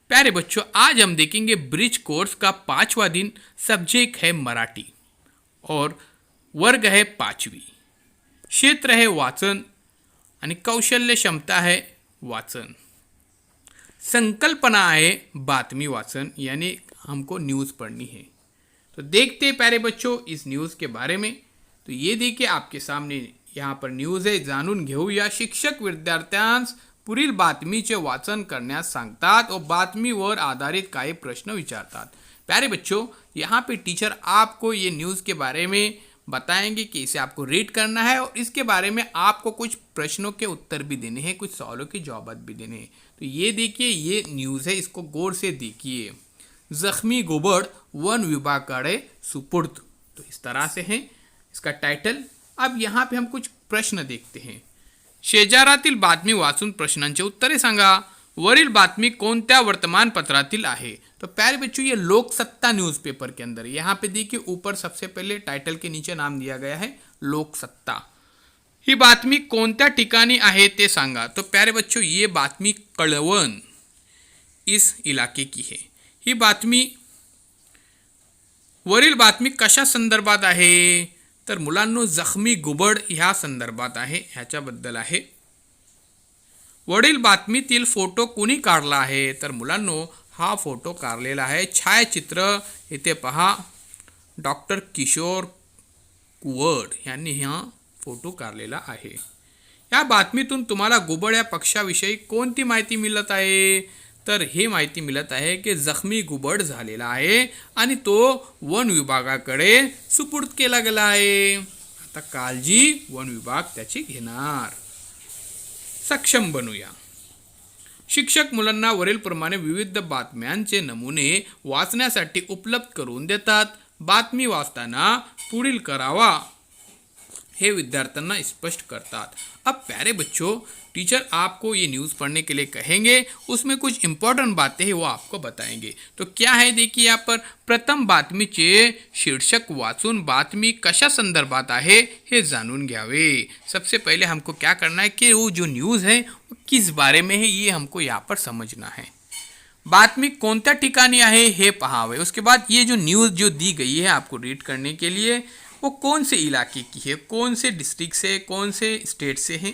प्यारे बच्चों, आज हम देखेंगे ब्रिज कोर्स का 5वां दिन। सब्जेक्ट है मराठी और वर्ग है 5वी। क्षेत्र है वाचन आणि कौशल्य क्षमता है वाचन। संकल्पना है बातमी वाचन, यानी हमको न्यूज़ पढ़नी है। तो देखते हैं प्यारे बच्चों इस न्यूज़ के बारे में। तो ये देखिए आपके सामने यहाँ पर न्यूज आहे। जाणून घेऊया। शिक्षक विद्यार्थ्यांस पुढील बातमीचे वाचन करण्यास सांगतात और बातमीवर आधारित काही प्रश्न विचारतात। प्यारे बच्चों, यहाँ पे टीचर आपको ये न्यूज़ के बारे में बताएंगे कि इसे आपको रीड करना है और इसके बारे में आपको कुछ प्रश्नों के उत्तर भी देने हैं, कुछ सवालों के जवाब भी देने हैं। तो ये देखिए, ये न्यूज़ है, इसको गौर से देखिए। जख्मी घुबड वन विभागाकडे सुपूर्द। तो इस तरह से है इसका टाइटल। अब यहाँ पे हम कुछ प्रश्न देखते हैं। शेजारातील बातमी वाचून प्रश्नांचे उत्तरे सांगा। वरील बातमी कोणत्या वर्तमानपत्रातील आहे? तो प्यारे बच्चों, ये लोकसत्ता न्यूज़पेपर के अंदर, यहाँ पे देखिए ऊपर सबसे पहले टाइटल के नीचे नाम दिया गया है लोकसत्ता। ही बातमी कोणत्या ठिकाणी आहे ते सांगा। तो प्यारे बच्चों, ये बातमी कळवण इस इलाके की है। ही बातमी वरील बातमी कशा संदर्भात आहे? तर मुलांनो, जखमी घुबड ह्या संदर्भात आहे, ह्याच्याबद्दल आहे। वरील बातमीतील फोटो कुणी काढला आहे? तर मुलांनो, हा फोटो काढलेला आहे, छायाचित्र इथे पहा, डॉक्टर किशोर कुवड यांनी हा फोटो काढलेला आहे। या बातमीतून तुम्हाला घुबड या पक्षाविषयी कोणती माहिती मिळत आहे? तर हे माहिती मिळत आहे की जखमी घुबड झालेला आहे आणि तो वन विभागाकडे सुपूर्द केला गेला आहे। आता काळजी वन विभाग त्याची घेणार। सक्षम बनूया। शिक्षक मुलांना वरीलप्रमाणे विविध बातम्यांचे नमुने वाचण्यासाठी उपलब्ध करून देतात। बातमी वाचताना पुढील करावा हे विद्यार्थ्यांना स्पष्ट करतात। अब प्यारे बच्चों, टीचर आपको ये न्यूज़ पढ़ने के लिए कहेंगे, उसमें कुछ इम्पॉर्टंट बातें हैं वो आपको बताएंगे। तो क्या है, देखिए यहाँ पर प्रथम बातमीचे शीर्षक वाचून बातमी कशा संदर्भात आहे हे जाणून घ्यावे। सबसे पहले हमको क्या करना है कि वो जो न्यूज़ है वो किस बारे में है, ये हमको यहाँ पर समझना है। बातमी कोणत्या ठिकाणी आहे हे पहावे। उसके बाद ये जो न्यूज़ जो दी गई है आपको रीड करने के लिए, वो कौन से इलाके की है, कौन से डिस्ट्रिक्ट से, कौन से स्टेट से है।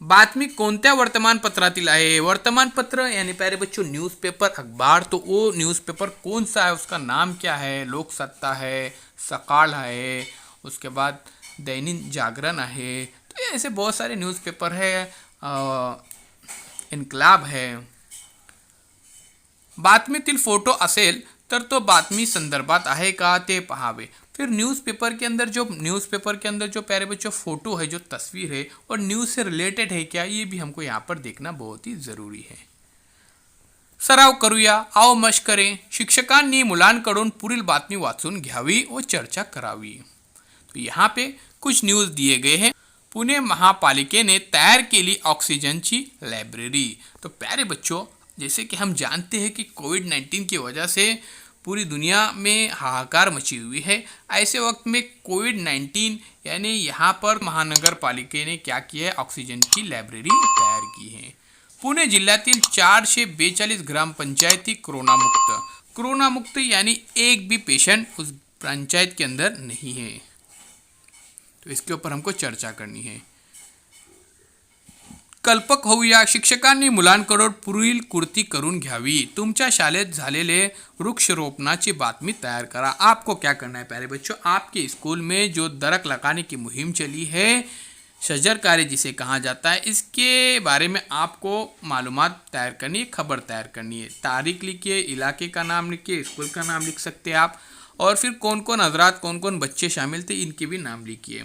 बातमी कोणत्या वर्तमानपत्रातील आहे? वर्तमानपत्र यानी प्यारे बच्चों न्यूज़पेपर, अखबार। तो वो न्यूज़पेपर कौन सा है, उसका नाम क्या है? लोकसत्ता है, सकाळ है, उसके बाद दैनिक जागरण है। तो ऐसे बहुत सारे न्यूज़पेपर है, इन्कलाब है। बातमीतील फोटो असेल तर तो बातमी संदर्भात आहे का ते पहावे। फिर न्यूज़पेपर के अंदर जो प्यारे बच्चों फोटो है, जो तस्वीर है, और न्यूज़ से रिलेटेड है क्या, ये भी हमको यहाँ पर देखना बहुत ही ज़रूरी है। सराव करूया, आओ मश करें। शिक्षकांनी मुलांकडून पुढील बातमी वाचून घ्यावी व चर्चा करावी। तो यहाँ पे कुछ न्यूज़ दिए गए हैं। पुणे महापालिकेने तैयार केली ऑक्सीजनची लाइब्रेरी। तो प्यारे बच्चों, जैसे कि हम जानते हैं कि कोविड-19 की वजह से पूरी दुनिया में हाहाकार मची हुई है। ऐसे वक्त में कोविड-19 यानी यहाँ पर महानगर पालिका ने क्या किया है, ऑक्सीजन की लाइब्रेरी तैयार की है। पुणे जिल्ह्यातील 442 ग्रामपंचायती कोरोना मुक्त यानी एक भी पेशेंट उस पंचायत के अंदर नहीं है। तो इसके ऊपर हमको चर्चा करनी है। कल्पक होऊया। शिक्षकांनी मुलांकडून पुढील कृती करून घ्यावी। तुमच्या शाळेत झालेले वृक्षारोपणाची बातमी तैयार करा। आपको क्या करना है प्यारे बच्चों, आपके स्कूल में जो दरख्त लगाने की मुहिम चली है, शजर कार्य जिसे कहा जाता है, इसके बारे में आपको मालूमात तैयार करनी है, खबर तैयार करनी है। तारीख लिखिए, इलाके का नाम लिखिए, स्कूल का नाम लिख सकते हैं आप, और फिर कौन कौन हजरात, कौन कौन बच्चे शामिल थे, इनके भी नाम लिखिए।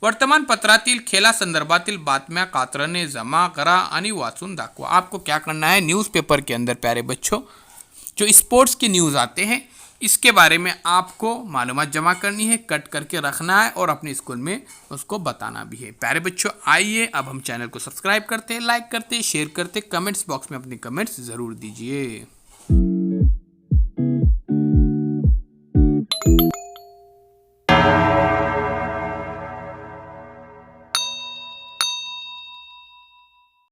वर्तमानपत्रातील खेला संदर्भातील बातम्या कात्रणे जमा करा आणि वाचून दाखवा। आपको क्या करना है, न्यूज़पेपर के अंदर प्यारे बच्चों जो स्पोर्ट्स की न्यूज़ आते हैं, इसके बारे में आपको मालूमात जमा करनी है, कट करके रखना है और अपने स्कूल में उसको बताना भी है। प्यारे बच्चों, आइए अब हम चैनल को सब्सक्राइब करते हैं, लाइक करते, शेयर करते, कमेंट्स बॉक्स में अपने कमेंट्स ज़रूर दीजिए।